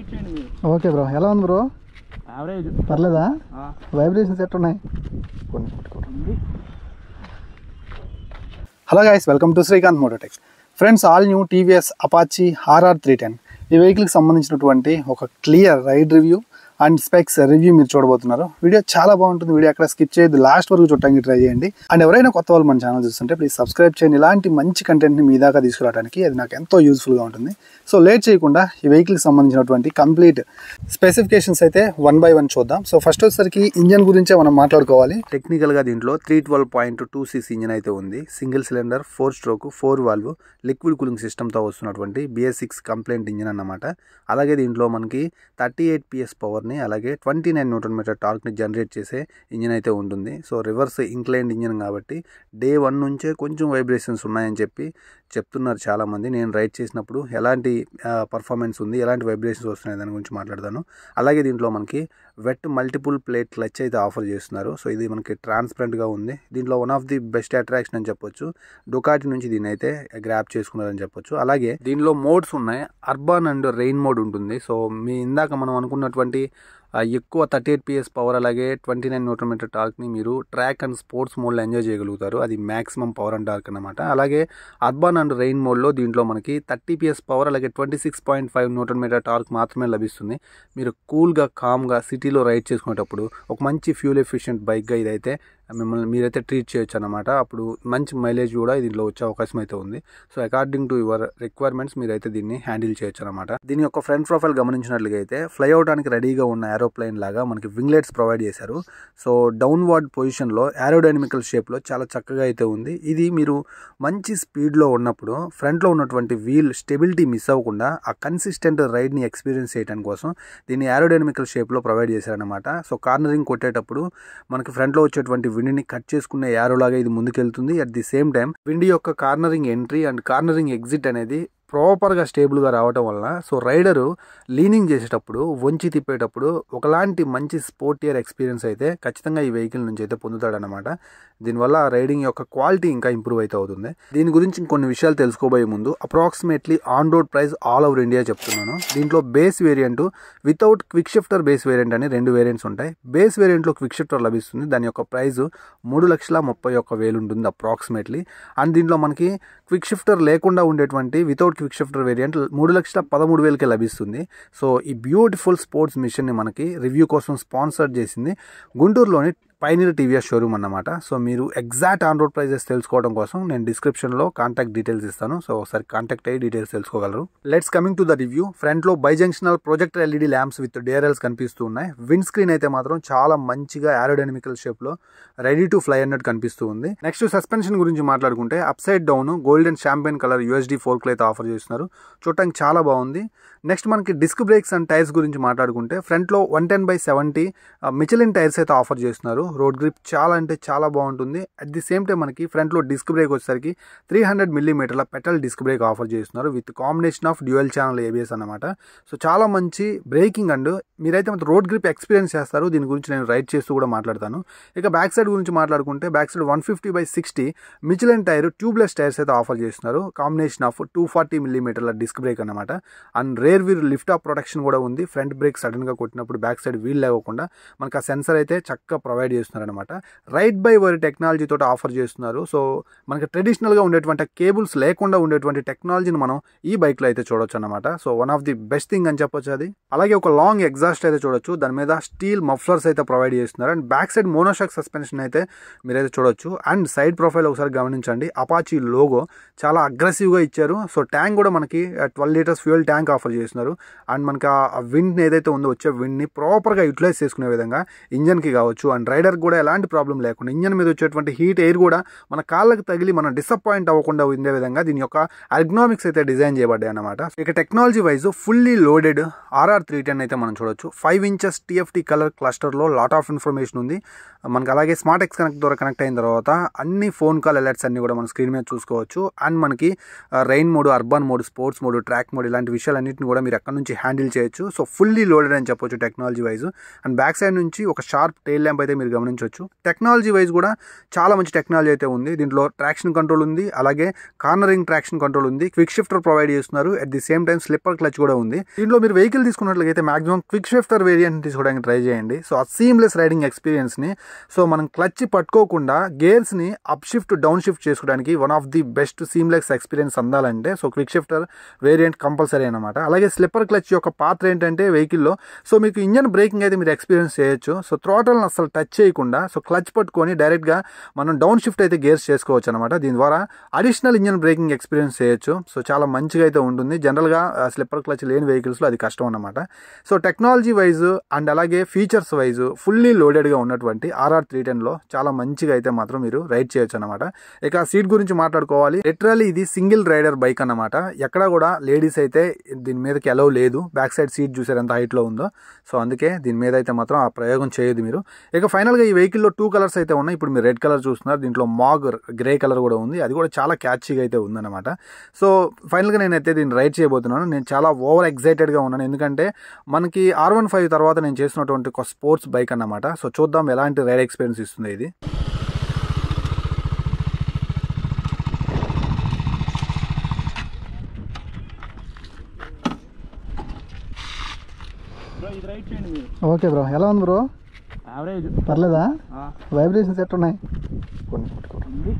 Okay bro, ఎలా ఉంది bro? Average, పర్లేదా? వైబ్రేషన్స్ ఎట్టున్నాయి? Hello guys, welcome to Srikanth Mototech. Friends, all new TVS Apache RR 310 ఈ వెహికల్కి సంబంధించినటువంటి ఒక clear ride review and specs review మీరు చూడబోతున్నారు. వీడియో చాలా బాగుంటుంది. వీడియో అక్కడ స్కిప్ చేయొద్దు, లాస్ట్ వరకు చూడటానికి ట్రై చేయండి. అండ్ ఎవరైనా కొత్త వాళ్ళు మన ఛానల్ చూస్తుంటే ప్లీజ్ సబ్స్క్రైబ్ చేయండి. ఇలాంటి మంచి కంటెంట్ని మీ దాకా తీసుకురావడానికి అది నాకు ఎంతో యూస్ఫుల్గా ఉంటుంది. సో లేట్ చేయకుండా ఈ వెహికల్కి సంబంధించినటువంటి కంప్లీట్ స్పెసిఫికేషన్స్ అయితే 1 by 1 చూద్దాం. సో ఫస్ట్ వచ్చేసరికి ఇంజన్ గురించే మనం మాట్లాడుకోవాలి. టెక్నికల్గా దీంట్లో 312.2cc ఇంజన్ అయితే ఉంది. Single cylinder 4 stroke 4 valve liquid cooling సిస్టమ్తో వస్తున్నటువంటి BS6 కంప్లైంట్ ఇంజన్ అన్నమాట. అలాగే దీంట్లో మనకి 38 PS పవర్ని అలాగే 29 Nm టార్క్ని జనరేట్ చేసే ఇంజన్ అయితే ఉంటుంది. సో రివర్స్ ఇంక్లైన్డ్ ఇంజన్ కాబట్టి డే 1 నుంచే కొంచెం వైబ్రేషన్స్ ఉన్నాయని చెప్తున్నారు చాలామంది. నేను రైడ్ చేసినప్పుడు ఎలాంటి పర్ఫార్మెన్స్ ఉంది, ఎలాంటి వైబ్రేషన్స్ వస్తున్నాయి దాని గురించి మాట్లాడతాను. అలాగే దీంట్లో మనకి వెట్ మల్టిపుల్ ప్లేట్ క్లచ్ అయితే ఆఫర్ చేస్తున్నారు. సో ఇది మనకి ట్రాన్స్పరెంట్గా ఉంది. దీంట్లో one of the best attraction అని చెప్పొచ్చు. డొకాటి నుంచి దీన్ని అయితే గ్రాప్ చేసుకున్నారని చెప్పొచ్చు. అలాగే దీనిలో మోడ్స్ ఉన్నాయి. అర్బన్ అండ్ రెయిన్ మోడ్ ఉంటుంది. సో మీ ఇందాక మనం అనుకున్నటువంటి ఎక్కువ 38 PS పవర్ అలాగే 29 Nm టార్క్ని మీరు ట్రాక్ అండ్ స్పోర్ట్స్ మోడ్లో ఎంజాయ్ చేయగలుగుతారు. అది మ్యాక్సిమం పవర్ అండ్ టార్క్ అనమాట. అలాగే అర్బన్ అండ్ రెయిన్ మోడ్లో దీంట్లో మనకి 30 PS పవర్ అలాగే 26.5 Nm టార్క్ మాత్రమే లభిస్తుంది. మీరు కూల్గా కామ్గా సిటీలో రైడ్ చేసుకునేటప్పుడు ఒక మంచి ఫ్యూల్ ఎఫిషియెంట్ బైక్గా ఇదైతే మీరైతే ట్రీట్ చేయొచ్చు అనమాట. అప్పుడు మంచి మైలేజ్ కూడా దీంట్లో వచ్చే అవకాశం అయితే ఉంది. So according to your requirements మీరైతే దీన్ని హ్యాండిల్ చేయొచ్చు అనమాట. దీని యొక్క ఫ్రంట్ ప్రొఫైల్ గమనించినట్లుగా అయితే ఫ్లై అవడానికి రెడీగా ఉన్న ఏరోప్లేన్ లాగా మనకి వింగ్లెట్స్ ప్రొవైడ్ చేశారు. సో డౌన్వర్డ్ పొజిషన్లో ఏరోడైనమికల్ షేప్లో చాలా చక్కగా అయితే ఉంది. ఇది మీరు మంచి స్పీడ్లో ఉన్నప్పుడు ఫ్రంట్లో ఉన్నటువంటి వీల్ స్టెబిలిటీ మిస్ అవ్వకుండా ఆ కన్సిస్టెంట్ రైడ్ని ఎక్స్పీరియన్స్ చేయడం కోసం దీన్ని ఏరోడైనమికల్ షేప్లో ప్రొవైడ్ చేశారనమాట. సో కార్నరింగ్ కొట్టేటప్పుడు మనకి ఫ్రంట్లో వచ్చేటువంటి విండ్ని కట్ చేసుకునే యారోలాగా ఇది ముందుకెళ్తుంది. At the same time wind యొక్క cornering entry and cornering exit అనేది ప్రాపర్గా స్టేబుల్గా రావటం వలన సో రైడరు లీనింగ్ చేసేటప్పుడు వంచి తిప్పేటప్పుడు ఒకలాంటి మంచి స్పోర్టియర్ ఎక్స్పీరియన్స్ అయితే ఖచ్చితంగా ఈ వెహికల్ నుంచి అయితే పొందుతాడనమాట. దీనివల్ల రైడింగ్ యొక్క క్వాలిటీ ఇంకా ఇంప్రూవ్ అయితే అవుతుంది. దీని గురించి ఇంకొన్ని విషయాలు తెలుసుకోబోయే ముందు approximately on road price all over India చెప్తున్నాను. దీంట్లో base variant without quick shifter base variant అని 2 వేరియంట్స్ ఉంటాయి. బేస్ వేరియంట్లో క్విక్ షిఫ్టర్ లభిస్తుంది. దాని యొక్క ప్రైస్ 3,31,000 ఉంటుంది అప్రాక్సిమేట్లీ. అండ్ దీంట్లో మనకి క్విక్ షిఫ్టర్ లేకుండా ఉండేటువంటి వితౌట్ క్విక్ షిఫ్టర్ వేరియంట్ 3,13,000కే లభిస్తుంది. సో ఈ బ్యూటిఫుల్ స్పోర్ట్స్ మిషన్ని మనకి రివ్యూ కోసం స్పాన్సర్ చేసింది గుంటూరులోని పైనీర్ టీవీఎస్ షోరూమ్ అన్నమాట. సో మీరు ఎగ్జాక్ట్ ఆన్ రోడ్ ప్రైజెస్ తెలుసుకోవడం కోసం నేను డిస్క్రిప్షన్లో కాంటాక్ట్ డీటెయిల్స్ ఇస్తాను. సో ఒకసారి కాంటాక్ట్ అయ్యి డీటెయిల్స్ తెలుసుకోగలరు. Let's coming to the review. ఫ్రంట్లో bifunctional projector LED lamps with DRLs కనిపిస్తూ ఉన్నాయి. విండ్ స్క్రీన్ అయితే మాత్రం చాలా మంచిగా ఏరోడైనమికల్ షేప్లో రెడీ టు ఫ్లై అన్నట్టు కనిపిస్తూ ఉంది. నెక్స్ట్ సస్పెన్షన్ గురించి మాట్లాడుకుంటే up side down golden champagne colour USD ఫోర్క్లు అయితే ఆఫర్ చేస్తున్నారు. చూడటానికి చాలా బాగుంది. నెక్స్ట్ మనకి డిస్క్ బ్రేక్స్ అండ్ టైర్స్ గురించి మాట్లాడుకుంటే ఫ్రంట్లో 110/70 మిచెలిన్ టైర్స్ అయితే ఆఫర్ చేస్తున్నారు. రోడ్ గ్రిప్ చాలా అంటే చాలా బాగుంటుంది. అట్ ది సేమ్ టైం మనకి ఫ్రంట్లో డిస్క్ బ్రేక్ వచ్చేసరికి 300 mm petal disc brake offer చేస్తున్నారు with combination of dual channel ABS అన్నమాట. సో చాలా మంచి బ్రేకింగ్ అండ్ మీరైతే రోడ్ గ్రిప్ ఎక్స్పీరియన్స్ చేస్తారు. దీని గురించి నేను రైడ్ చేస్తూ కూడా మాట్లాడతాను. ఇక బ్యాక్ సైడ్ గురించి మాట్లాడుకుంటే back side 150/60 Michelin tyre tubeless tyres అయితే ఆఫర్ చేస్తున్నారు. Combination of 240 mm disc brake అన్నమాట. And rear wheel lift off protection కూడా ఉంది. ఫ్రంట్ బ్రేక్ సడన్గా కొట్టినప్పుడు బ్యాక్ సైడ్ వీల్ లేకుండా మనకు ఆ సెన్సర్ అయితే చక్కగా ప్రొవైడ్ చేస్తున్నారు అనమాట. రైడ్ బై వర్ టెక్నాలజీ తోటి ఆఫర్ చేస్తున్నారు. సో మనకి ట్రెడిషనల్గా ఉండేటువంటి కేబుల్స్ లేకుండా ఉండేటువంటి టెక్నాలజీని మనం ఈ బైక్లో అయితే చూడొచ్చు అనమాట. So one of the best thing అని చెప్పొచ్చు అది. అలాగే ఒక లాంగ్ ఎగ్జాస్ట్ అయితే చూడొచ్చు. దాని మీద స్టీల్ మఫ్లర్స్ అయితే ప్రొవైడ్ చేస్తున్నారు. And back side monoshock suspension అయితే మీరైతే చూడొచ్చు. అండ్ సైడ్ ప్రొఫైల్ ఒకసారి గమనించండి. అపాచీ లోగో చాలా అగ్రెసివ్గా ఇచ్చారు. సో ట్యాంక్ కూడా మనకి 12 లీటర్స్ ఫ్యూయల్ ట్యాంక్ ఆఫర్ చేస్తున్నారు. అండ్ మనకి ఆ విండ్ ఏదైతే ఉందో వచ్చే విండ్ని ప్రాపర్గా యూటిలైజ్ చేసుకునే విధంగా ఇంజన్కి కావచ్చు అండ్ రైడర్ కూడా ఎలాంటి ప్రాబ్లం లేకుండా ఇంజన్ మీద వచ్చేటువంటి హీట్ ఎయిర్ కూడా మన కాళ్ళకి తగిలి మనం డిసప్పాయింట్ అవ్వకుండా ఉండే విధంగా దీని యొక్క ఎర్గనామిక్స్ అయితే డిజైన్ చేయబడ్డాయి అన్నమాట. ఇక technology wise fully loaded RR 310 అయితే మనం చూడొచ్చు. 5 inches TFT కలర్ క్లస్టర్లో లాట్ ఆఫ్ ఇన్ఫర్మేషన్ ఉంది మనకి. అలాగే స్మార్ట్ ఎక్స్ కనెక్ట్ ద్వారా కనెక్ట్ అయిన తర్వాత అన్ని ఫోన్ కాల్ అలర్ట్స్ అన్ని కూడా మన స్క్రీన్ మీద చూసుకోవచ్చు. అండ్ మనకి rain mode, urban mode, sports mode, track mode ఇలాంటి విషయాలన్నింటిని కూడా మీరు అక్కడ నుంచి హ్యాండిల్ చేయొచ్చు. సో ఫుల్లీ లోడెడ్ అని చెప్పొచ్చు technology wise. And back side నుంచి ఒక షార్ప్ టైల్ ల్యాంప్ అయితే మీరు గమనించవచ్చు. టెక్నాలజీ వైజ్ కూడా చాలా మంచి టెక్నాలజీ అయితే ఉంది. దీంట్లో ట్రాక్షన్ కంట్రోల్ ఉంది, అలాగే కార్నరింగ్ ట్రాక్షన్ కంట్రోల్ ఉంది, క్విక్ షిఫ్టర్ ప్రొవైడ్ చేస్తున్నారు. At the same time slipper clutch కూడా ఉంది. దీంట్లో మీరు వెహికల్ తీసుకున్నట్లయితే మాక్సిమం క్విక్ షిఫ్టర్ వేరియంట్ తీసుకోవడానికి ట్రై చేయండి. సో ఆ సీమ్లెస్ రైడింగ్ ఎక్స్పీరియన్స్ని, సో మనం క్లచ్ పట్టుకోకుండా గేర్స్ని అప్ షిఫ్ట్ డౌన్ షిఫ్ట్ చేసుకోవడానికి one of the best seamless experience అందాలంటే so quick shifter variant compulsory అనమాట. అలాగే స్లిప్పర్ క్లచ్ యొక్క పాత్ర ఏంటంటే వెహికల్లో సో మీకు ఇంజన్ బ్రేకింగ్ అయితే మీరు ఎక్స్పీరియన్స్ చేయొచ్చు. సో థ్రాటల్ని అసలు టచ్ చేయకుండా సో క్లచ్ పట్టుకొని డైరెక్ట్గా మనం డౌన్ షిఫ్ట్ అయితే గేర్స్ చేసుకోవచ్చు అనమాట. దీని ద్వారా అడిషనల్ ఇంజన్ బ్రేకింగ్ ఎక్స్పీరియన్స్ చేయొచ్చు. సో చాలా మంచిగా అయితే ఉంటుంది. జనరల్గా స్లిప్పర్ క్లచ్ లేని వెహికల్స్లో అది కష్టం అనమాట. సో టెక్నాలజీ వైజ్ అండ్ అలాగే ఫీచర్స్ వైజ్ ఫుల్లీ లోడెడ్గా ఉన్నటువంటి RR310లో చాలా మంచిగా అయితే మాత్రం మీరు రైడ్ చేయొచ్చు అనమాట. ఇక సీట్ గురించి మాట్లాడుకోవాలి. లిటరల్లీ ఇది సింగిల్ రైడర్ బైక్ అన్నమాట. ఎక్కడ కూడా లేడీస్ అయితే దీని మీదకి అలౌ లేదు. బ్యాక్ సైడ్ సీట్ చూసారు ఎంత హైట్లో ఉందో. సో అందుకే దీని మీద అయితే మాత్రం ఆ ప్రయోగం చేయదు మీరు. ఇక ఫైనల్గా ఈ వెహికల్లో 2 కలర్స్ అయితే ఉన్నాయి. ఇప్పుడు మీరు రెడ్ కలర్ చూస్తున్నారు. దీంట్లో మాగ్ గ్రే కలర్ కూడా ఉంది. అది కూడా చాలా క్యాచీగా అయితే ఉందన్నమాట. సో ఫైనల్గా నేనైతే దీన్ని రైడ్ చేయబోతున్నాను. నేను చాలా ఓవర్ ఎక్సైటెడ్గా ఉన్నాను. ఎందుకంటే మనకి R15 తర్వాత నేను చేసినటువంటి ఒక స్పోర్ట్స్ బైక్ అన్నమాట. సో చూద్దాం ఎలాంటి రైడ్ ఎక్స్పీరియన్స్ ఇస్తుంది ఇది. ఓకే బ్రో, ఎలా ఉంది బ్రో? యావరేజ్, పర్లేదా? వైబ్రేషన్స్ ఎట్టున్నాయి? కొన్ని పట్టుకోండి.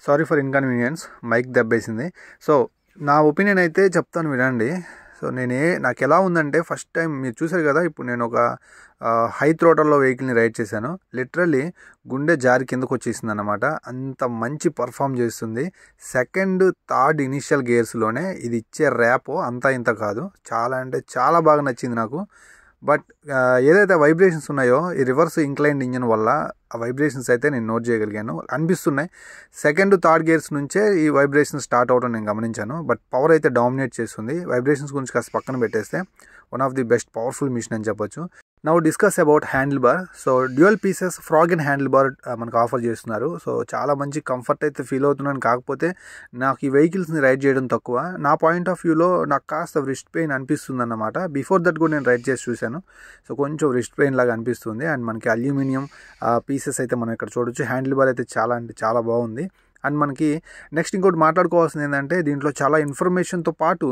సారీ ఫర్ ఇన్కన్వీనియన్స్, మైక్ దెబ్బేసింది. సో నా ఒపీనియన్ అయితే చెప్తాను వినండి. సో నాకు ఎలా ఉందంటే ఫస్ట్ టైం మీరు చూసారు కదా, ఇప్పుడు నేను ఒక హై థ్రోటల్లో వెహికల్ని రైడ్ చేశాను. లిటరల్లీ గుండె జారి కిందకు వచ్చేసింది అనమాట. అంత మంచి పర్ఫామ్ చేస్తుంది. సెకండ్ థర్డ్ ఇనిషియల్ గేర్స్లోనే ఇది ఇచ్చే ర్యాప్ అంతా ఇంత కాదు. చాలా అంటే చాలా బాగా నచ్చింది నాకు. బట్ ఏదైతే వైబ్రేషన్స్ ఉన్నాయో ఈ రివర్స్ ఇంక్లైన్డ్ ఇంజన్ వల్ల ఆ వైబ్రేషన్స్ అయితే నేను నోట్ చేయగలిగాను, అనిపిస్తున్నాయి. సెకండ్ థర్డ్ గేర్స్ నుంచే ఈ వైబ్రేషన్స్ స్టార్ట్ అవడం నేను గమనించాను. బట్ పవర్ అయితే డామినేట్ చేస్తుంది. వైబ్రేషన్స్ గురించి కాస్త పక్కన పెట్టేస్తే one of the best powerful machine అని చెప్పొచ్చు. Now discuss about handle bar. So dual pieces frog and handle bar మనకు ఆఫర్ చేస్తున్నారు. సో చాలా మంచి కంఫర్ట్ అయితే ఫీల్ అవుతున్నాను. కాకపోతే నాకు ఈ వెహికల్స్ని రైడ్ చేయడం తక్కువ. నా పాయింట్ ఆఫ్ వ్యూలో నాకు కాస్త రిస్ట్ పెయిన్ అనిపిస్తుంది అన్నమాట. బిఫోర్ దట్ కూడా నేను రైడ్ చేసి చూశాను. సో కొంచెం రిస్ట్ పెయిన్ లాగా అనిపిస్తుంది. అండ్ మనకి అల్యూమినియం పీసెస్ అయితే మనం ఇక్కడ చూడొచ్చు. హ్యాండిల్ బార్ అయితే చాలా అంటే చాలా బాగుంది. అండ్ మనకి నెక్స్ట్ ఇంకోటి మాట్లాడుకోవాల్సింది ఏంటంటే దీంట్లో చాలా ఇన్ఫర్మేషన్తో పాటు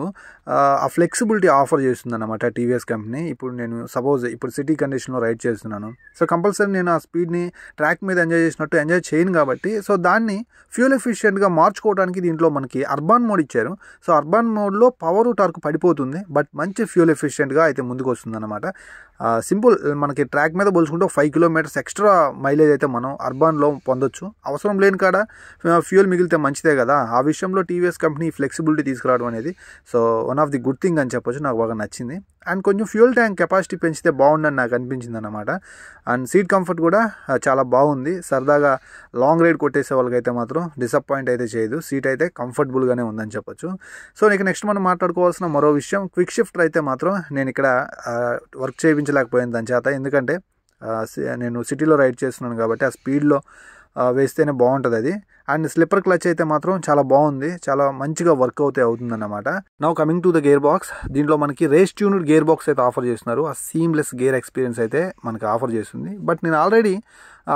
ఆ ఫ్లెక్సిబిలిటీ ఆఫర్ చేస్తుంది అన్నమాట టీవీఎస్ కంపెనీ. ఇప్పుడు నేను సపోజ్ ఇప్పుడు సిటీ కండిషన్లో రైడ్ చేస్తున్నాను. సో కంపల్సరీ నేను ఆ స్పీడ్ని ట్రాక్ మీద ఎంజాయ్ చేసినట్టు ఎంజాయ్ చేయను కాబట్టి సో దాన్ని ఫ్యూల్ ఎఫిషియెంట్గా మార్చుకోవడానికి దీంట్లో మనకి అర్బాన్ మోడ్ ఇచ్చారు. సో అర్బాన్ మోడ్లో పవర్ టార్క్ పడిపోతుంది, బట్ మంచి ఫ్యూల్ ఎఫిషియెంట్గా అయితే ముందుకు వస్తుంది అనమాట. సింపుల్ మనకి ట్రాక్ మీద పోల్చుకుంటే 5 కిలోమీటర్స్ ఎక్స్ట్రా మైలేజ్ అయితే మనం అర్బాన్లో పొందొచ్చు. అవసరం లేని కాడ ఫ్యూయల్ మిగిలితే మంచిదే కదా. ఆ విషయంలో టీవీఎస్ కంపెనీ ఫ్లెక్సిబిలిటీ తీసుకురావడం అనేది so one of the good thing అని చెప్పొచ్చు. నాకు బాగా నచ్చింది. అండ్ కొంచెం ఫ్యూయల్ ట్యాంక్ కెపాసిటీ పెంచితే బాగుందని నాకు అనిపించింది అనమాట. అండ్ సీట్ కంఫర్ట్ కూడా చాలా బాగుంది. సరదాగా లాంగ్ రైడ్ కొట్టేసే వాళ్ళకైతే మాత్రం డిసప్పాయింట్ అయితే చేయదు. సీట్ అయితే కంఫర్టబుల్గానే ఉందని చెప్పొచ్చు. సో నీకు నెక్స్ట్ మనం మాట్లాడుకోవాల్సిన మరో విషయం క్విక్ షిఫ్టర్ అయితే మాత్రం నేను ఇక్కడ వర్క్ చేయించలేకపోయాను దాని చేత. ఎందుకంటే నేను సిటీలో రైడ్ చేస్తున్నాను కాబట్టి ఆ స్పీడ్లో వేస్తేనే బాగుంటుంది అది. అండ్ స్లిప్పర్ క్లచ్ అయితే మాత్రం చాలా బాగుంది, చాలా మంచిగా వర్క్ అవుతుంది అన్నమాట. Now coming to the gear box. దీంట్లో మనకి రేస్ ట్యూన్డ్ గేర్ బాక్స్ అయితే ఆఫర్ చేస్తున్నారు. ఆ సీమ్లెస్ గేర్ ఎక్స్పీరియన్స్ అయితే మనకి ఆఫర్ చేస్తుంది. బట్ నేను ఆల్రెడీ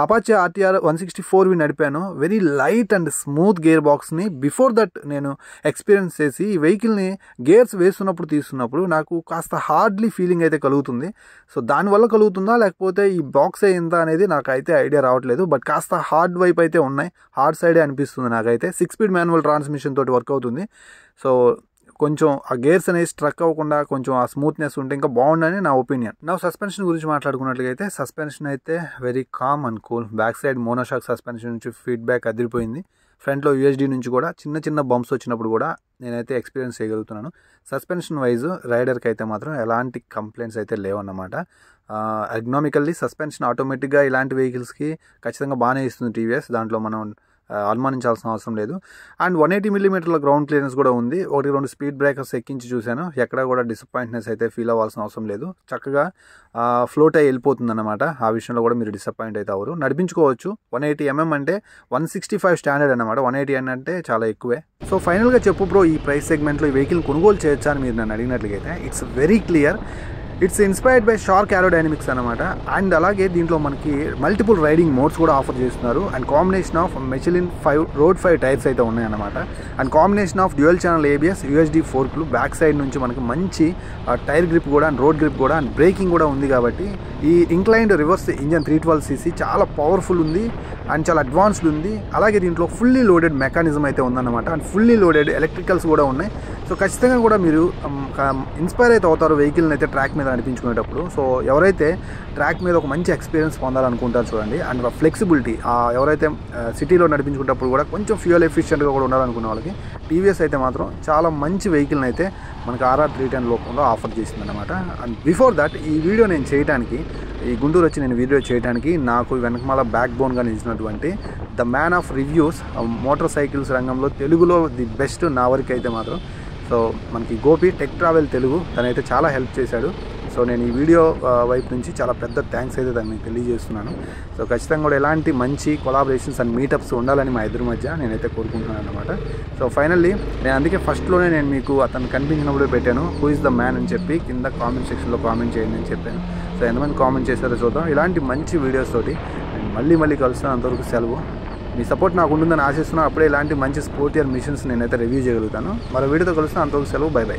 అపాచీ RTR 164 నడిపాను. Very light and smooth gear బాక్స్ని బిఫోర్ దట్ నేను ఎక్స్పీరియన్స్ చేసి ఈ వెహికల్ని గేర్స్ వేస్తున్నప్పుడు తీస్తున్నప్పుడు నాకు కాస్త హార్డ్లీ ఫీలింగ్ అయితే కలుగుతుంది. సో దానివల్ల కలుగుతుందా లేకపోతే ఈ బాక్స్ ఎంత అనేది నాకైతే ఐడియా రావట్లేదు. బట్ కాస్త హార్డ్ వైపు అయితే ఉన్నాయి, హార్డ్ సైడే అనిపిస్తుంది నాకైతే. 6 స్పీడ్ మాన్యువల్ ట్రాన్స్మిషన్ తోటి వర్క్ అవుతుంది. సో కొంచెం ఆ గేర్స్ అనేది స్ట్రక్ అవ్వకుండా కొంచెం ఆ స్మూత్నెస్ ఉంటే ఇంకా బాగుండని నా ఒపీనియన్. నా సస్పెన్షన్ గురించి మాట్లాడుకున్నట్లయితే సస్పెన్షన్ అయితే very calm and cool. Back side monoshock suspension నుంచి ఫీడ్బ్యాక్ అదిరిపోయింది. ఫ్రంట్లో యూఎస్డి నుంచి కూడా చిన్న చిన్న బంప్స్ వచ్చినప్పుడు కూడా నేనైతే ఎక్స్పీరియన్స్ చేయగలుగుతున్నాను. సస్పెన్షన్ వైజ్ రైడర్కి అయితే మాత్రం ఎలాంటి కంప్లైంట్స్ అయితే లేవన్నమాట. ఎర్గనామికల్లీ సస్పెన్షన్ ఆటోమేటిక్గా ఇలాంటి వెహికల్స్కి ఖచ్చితంగా బాగానే ఇస్తుంది టీవీఎస్, దాంట్లో మనం అనుమానించాల్సిన అవసరం లేదు. అండ్ 180 mm గ్రౌండ్ క్లియరెన్స్ కూడా ఉంది. 1-2 స్పీడ్ బ్రేకర్స్ ఎక్కించి చూశాను, ఎక్కడ కూడా డిసప్పాయింట్నెస్ అయితే ఫీల్ అవ్వాల్సిన అవసరం లేదు. చక్కగా ఫ్లోట్ అయ్యి వెళ్ళిపోతుంది అనమాట. ఆ విషయంలో కూడా మీరు డిసప్పాయింట్ అయితే అవ్వరు, నడిపించుకోవచ్చు. 180 mm అంటే 165 స్టాండర్డ్ అనమాట. 180 అంటే చాలా ఎక్కువే. సో ఫైనల్గా చెప్పు బ్రో, ఈ ప్రైస్ సెగ్మెంట్లో ఈ వెహికల్ కొనుగోలు చేయొచ్చా అని మీరు నన్ను అడిగినట్లయితే it's very clear. It's inspired by shark aerodynamics అనమాట. అండ్ అలాగే దీంట్లో మనకి మల్టిపుల్ రైడింగ్ మోడ్స్ కూడా ఆఫర్ చేస్తున్నారు. And combination of Michelin 5 road 5 tyres అయితే ఉన్నాయన్నమాట. And combination of dual channel ABS, USD ఫోర్క్లు, బ్యాక్ సైడ్ నుంచి మనకి మంచి టైర్ గ్రిప్ కూడా అండ్ రోడ్ గ్రిప్ కూడా అండ్ బ్రేకింగ్ కూడా ఉంది. కాబట్టి ఈ ఇంక్లైన్డ్ రివర్స్ ఇంజన్ 312cc చాలా పవర్ఫుల్ ఉంది అండ్ చాలా అడ్వాన్స్డ్ ఉంది. అలాగే దీంట్లో ఫుల్లీ లోడెడ్ మెకానిజం అయితే ఉందన్నమాట. అండ్ ఫుల్లీ లోడెడ్ ఎలక్ట్రికల్స్ కూడా ఉన్నాయి. సో ఖచ్చితంగా కూడా మీరు ఇన్స్పైర్ అయితే అవుతారు వెహికల్ని అయితే ట్రాక్ మీద నడిపించుకునేటప్పుడు. సో ఎవరైతే ట్రాక్ మీద ఒక మంచి ఎక్స్పీరియన్స్ పొందాలనుకుంటారు చూడండి, అండ్ ఫ్లెక్సిబిలిటీ ఎవరైతే సిటీలో నడిపించుకునేటప్పుడు కూడా కొంచెం ఫ్యూయల్ ఎఫిషియెంట్గా కూడా ఉండాలనుకునే వాళ్ళకి టీవీఎస్ అయితే మాత్రం చాలా మంచి వెహికల్ని అయితే మనకి RR310 లోకంలో ఆఫర్ చేసిందనమాట. అండ్ బిఫోర్ దట్ ఈ వీడియో నేను చేయడానికి, ఈ గుంటూరు వచ్చి నేను వీడియో చేయడానికి నాకు వెనకమాల బ్యాక్ బోన్గా నిలిచినటువంటి the man of reviews motorcycles రంగంలో తెలుగులో ది బెస్ట్ నా వరకు అయితే మాత్రం సో మనకి గోపి టెక్ ట్రావెల్ తెలుగు, తనైతే చాలా హెల్ప్ చేశాడు. సో నేను ఈ వీడియో వైపు నుంచి చాలా పెద్ద థ్యాంక్స్ అయితే దాన్ని తెలియజేస్తున్నాను. సో ఖచ్చితంగా కూడా ఎలాంటి మంచి కొలాబరేషన్స్ అండ్ మీటప్స్ ఉండాలని మా ఇద్దరి మధ్య నేనైతే కోరుకుంటున్నాను అనమాట. సో ఫైనల్లీ నేను అందుకే ఫస్ట్లోనే నేను మీకు అతను కనిపించినప్పుడే పెట్టాను హూ ఇస్ ద మ్యాన్ అని చెప్పి, కింద కామెంట్ సెక్షన్లో కామెంట్ చేయండి అని చెప్పాను. సో ఎంతమంది కామెంట్ చేశారో చూద్దాం. ఇలాంటి మంచి వీడియోస్ తోటి నేను మళ్ళీ కలుస్తాను. అంతవరకు సెలవు. మీ సపోర్ట్ నాకు ఉంటుందని ఆశిస్తున్నాను. అప్పుడే ఇలాంటి మంచి స్పోర్టియర్ మిషన్స్ నేనైతే రివ్యూ చేయగలుగుతాను. మరో వీడియోతో కలుస్తాను. అంతవరకు సెలవు. By by.